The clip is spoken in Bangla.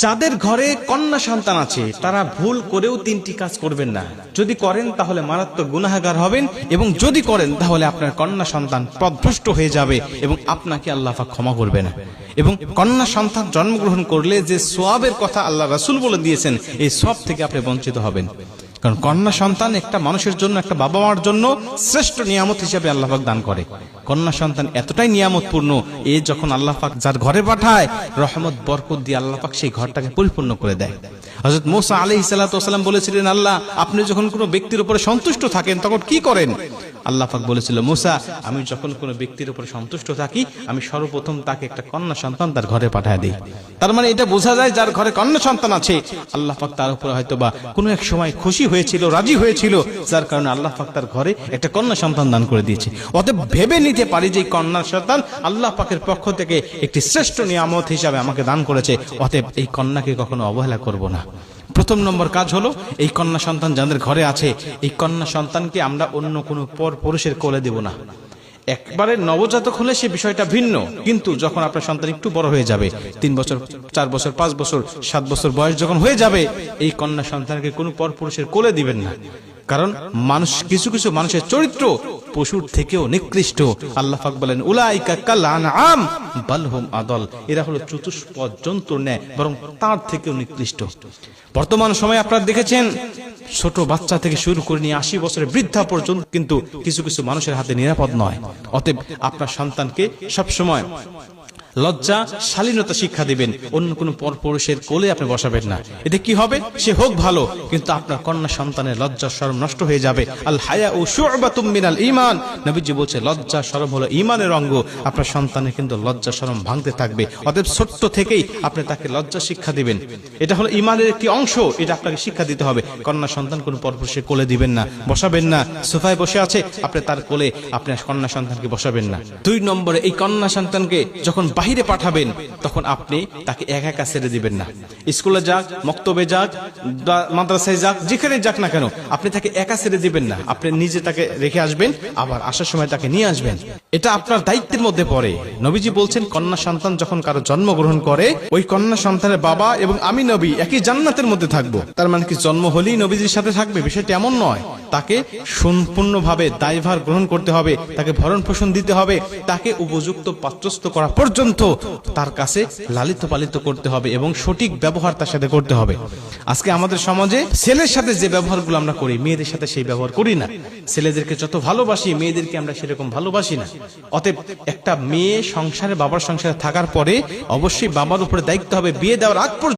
যাদের ঘরে কন্যা সন্তান আছে তারা ভুল করেও তিনটি কাজ করবেন না। যদি করেন তাহলে মারাত্মক গুনাহগার হবেন, এবং যদি করেন তাহলে আপনার কন্যা সন্তান পথভ্রষ্ট হয়ে যাবে এবং আপনাকে আল্লাহ পাক ক্ষমা করবে না। এবং কন্যা সন্তান জন্মগ্রহণ করলে যে সওয়াবের কথা আল্লাহ রাসূল বলে দিয়েছেন, এই সওয়াব থেকে আপনি বঞ্চিত হবেন। কারণ কন্যা সন্তান একটা মানুষের জন্য, একটা বাবা মার জন্য শ্রেষ্ঠ নিয়ামত হিসেবে আল্লাহ পাক দান করে। কন্যা সন্তান এতটাই নিয়ামতপূর্ণ, যখন আল্লাহ পাক যার ঘরে পাঠায়, রহমত বরকত দিয়ে আল্লাহ পাক সেই ঘরটাকে পরিপূর্ণ করে দেয়। হযরত মূসা আলাইহিস সালাতু ওয়াস সালাম বলেছিলেন, আল্লাহ আপনি যখন কোনো ব্যক্তির উপরে সন্তুষ্ট থাকেন তখন কি করেন? আল্লাহ পাক বলেছিল, মূসা আমি যখন কোনো ব্যক্তির উপরে সন্তুষ্ট থাকি আমি সর্বপ্রথম তাকে একটা কন্যা সন্তান তার ঘরে পাঠিয়ে দিই। তার মানে এটা বোঝা যায় যার ঘরে কন্যা সন্তান আছে আল্লাহ পাক তার উপরে হয়তোবা কোনো এক সময় খুশি হয়েছিল, রাজি হয়েছিল, যার কারণে আল্লাহ পাক তার ঘরে একটা কন্যা সন্তান দান করে দিয়েছে। অতএব ভেবে নিতে পারি যে এই কন্যা সন্তান আল্লাহ পাকের পক্ষ থেকে একটি শ্রেষ্ঠ নিয়ামত হিসাবে আমাকে দান করেছে। অতএব এই কন্যাকে কখনো অবহেলা করব না। প্রথম নম্বর কাজ হলো, এই কন্যা সন্তান যাদের ঘরে আছে এই কন্যা সন্তানকে আমরা অন্য কোনো পর পুরুষের কোলে দেব না। একবারে নবজাতক হলে সে বিষয়টা ভিন্ন, কিন্তু যখন আপনার সন্তান একটু বড় হয়ে যাবে, 3 বছর 4 বছর 5 বছর 7 বছর বয়স যখন হয়ে যাবে, এই কন্যা সন্তানকে কোনো পর পুরুষের কোলে দিবেন না। কারণ মানুষ, কিছু কিছু মানুষের চরিত্র পশুর থেকেও নিকৃষ্ট। আল্লাহ পাক বলেন, উলাইকা কাল আনআম বাল হুম আদল, এরা হলো চতুষ্পদ জন্তুর ন্যায়, বরং তার থেকেও নিকৃষ্ট। বর্তমান সময়ে আপনারা দেখেছেন ছোট বাচ্চা থেকে শুরু করে নিয়ে 80 বছরের বৃদ্ধা পর্যন্ত কিন্তু কিছু কিছু মানুষের হাতে নিরাপদ নয়। অতএব আপনার সন্তানকে সবসময় লজ্জা, শালীনতা শিক্ষা দিবেন। অন্য কোনো পরপুরুষের কোলে আপনি বসাবেন না। এতে কি হবে? সে হোক ভালো, কিন্তু আপনার কন্যা সন্তানের লজ্জা শরম নষ্ট হয়ে যাবে। আল হায়াউ শু'বাতুম মিনাল ঈমান, নবীজি বলছে লজ্জা শরম হলো ঈমানের অঙ্গ। আপনার সন্তানের কিন্তু লজ্জা শরম ভাঙতে থাকবে। অতএব ছোট্ট থেকেই আপনি তাকে লজ্জা শিক্ষা দিবেন। এটা হলো ঈমানের একটি অংশ, এটা আপনাকে শিক্ষা দিতে হবে। কন্যা সন্তান কোনো পরপুরুষের কোলে দিবেন না, বসাবেন না। সোফায় বসে আছে, আপনি তার কোলে আপনার কন্যা সন্তানকে বসাবেন না। 2 নম্বরে, এই কন্যা সন্তানকে যখন বাহিরে পাঠাবেন তখন আপনি তাকে একা একা ছেড়ে দিবেন না। স্কুলে যাক, মক্তবে যাক, মাদ্রাসায় যাক, যেখানে যাক না কেন, আপনি তাকে একা ছেড়ে দিবেন না। আপনি নিজে তাকে রেখে আসবেন, আবার আসার সময় তাকে নিয়ে আসবেন। এটা আপনার দায়িত্বের মধ্যে পড়ে। নবীজি বলছেন, কন্যা সন্তান যখন কারো জন্মগ্রহণ করে, ওই কন্যা সন্তানের বাবা এবং আমি নবী একই জান্নাতের মধ্যে থাকবো। তার মানে কি জন্ম হলেই নবীজির সাথে থাকবে? বিষয়টি এমন নয়। তাকে সম্পূর্ণভাবে দায়ভার গ্রহণ করতে হবে, তাকে ভরণ পোষণ দিতে হবে, তাকে উপযুক্ত পাত্রস্থ করা পর্যন্ত তার কাছে লালিত পালিত করতে হবে এবং সঠিক ব্যবহার তার সাথে করতে হবে। আজকে আমাদের সমাজে ছেলের সাথে যে ব্যবহারগুলো আমরা করি, মেয়েদের সাথে সেই ব্যবহার করি না। ছেলেদেরকে যত ভালোবাসি, মেয়েদেরকে আমরা সেরকম ভালোবাসি না। অতএব একটা মেয়ে সংসারে, বাবার সংসারে থাকার পরে অবশ্যই বাবার উপরে দায়িত্ব হবে বিয়ে দেওয়ার আগ পর্যন্ত